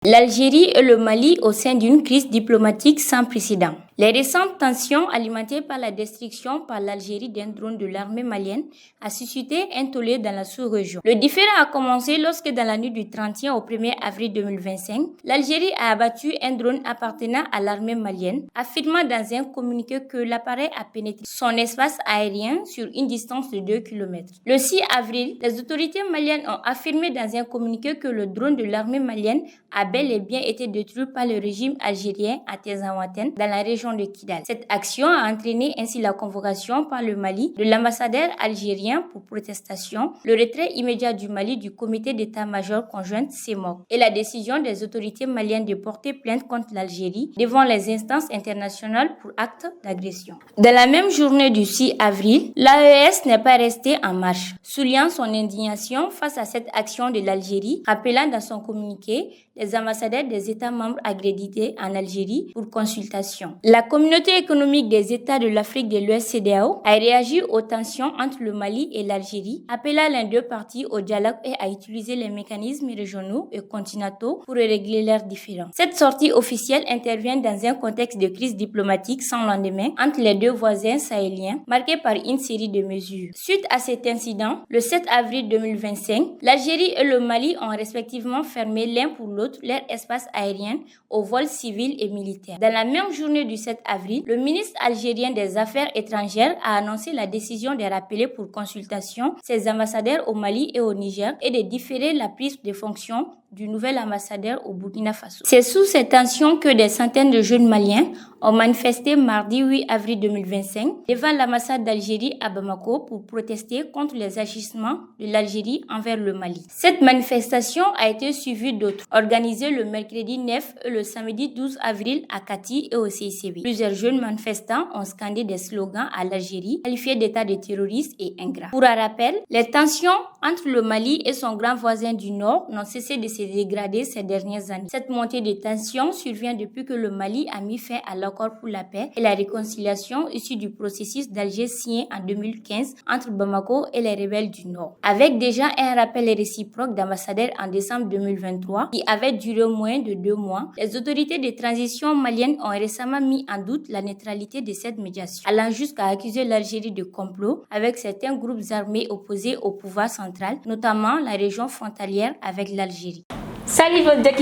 L'Algérie et le Mali au sein d'une crise diplomatique sans précédent. Les récentes tensions alimentées par la destruction par l'Algérie d'un drone de l'armée malienne a suscité un tollé dans la sous-région. Le différend a commencé lorsque dans la nuit du 31 au 1er avril 2025, l'Algérie a abattu un drone appartenant à l'armée malienne, affirmant dans un communiqué que l'appareil a pénétré son espace aérien sur une distance de 2 km. Le 6 avril, les autorités maliennes ont affirmé dans un communiqué que le drone de l'armée malienne a bel et bien été détruit par le régime algérien à Tezaouaten dans la région de Kidal. Cette action a entraîné ainsi la convocation par le Mali de l'ambassadeur algérien pour protestation, le retrait immédiat du Mali du comité d'état-major conjointe CEMOC et la décision des autorités maliennes de porter plainte contre l'Algérie devant les instances internationales pour actes d'agression. Dans la même journée du 6 avril, l'AES n'est pas resté en marche, soulignant son indignation face à cette action de l'Algérie, rappelant dans son communiqué les ambassadeurs des États membres accrédités en Algérie pour consultation. La communauté économique des États de l'Afrique de l'Ouest CEDEAO a réagi aux tensions entre le Mali et l'Algérie, appelant les deux parties au dialogue et à utiliser les mécanismes régionaux et continentaux pour régler leurs différends. Cette sortie officielle intervient dans un contexte de crise diplomatique sans lendemain entre les deux voisins sahéliens, marqué par une série de mesures. Suite à cet incident, le 7 avril 2025, l'Algérie et le Mali ont respectivement fermé l'un pour l'autre leur espace aérien aux vols civils et militaires. Dans la même journée du 7 avril, le ministre algérien des Affaires étrangères a annoncé la décision de rappeler pour consultation ses ambassadeurs au Mali et au Niger et de différer la prise de fonction du nouvel ambassadeur au Burkina Faso. C'est sous ces tensions que des centaines de jeunes Maliens ont manifesté mardi 8 avril 2025 devant l'ambassade d'Algérie à Bamako pour protester contre les agissements de l'Algérie envers le Mali. Cette manifestation a été suivie d'autres, organisées le mercredi 9 et le samedi 12 avril à Kati et au CICB. Plusieurs jeunes manifestants ont scandé des slogans à l'Algérie, qualifiés d'état de terroriste et ingrat. Pour un rappel, les tensions entre le Mali et son grand voisin du Nord n'ont cessé de se dégrader ces dernières années. Cette montée de tensions survient depuis que le Mali a mis fin à l'accord pour la paix et la réconciliation issu du processus d'Alger signé en 2015 entre Bamako et les rebelles du Nord. Avec déjà un rappel réciproque d'ambassadeurs en décembre 2023 qui avait duré moins de 2 mois, les autorités de transition maliennes ont récemment mis en doute la neutralité de cette médiation, allant jusqu'à accuser l'Algérie de complot avec certains groupes armés opposés au pouvoir central, notamment la région frontalière avec l'Algérie. Salut votre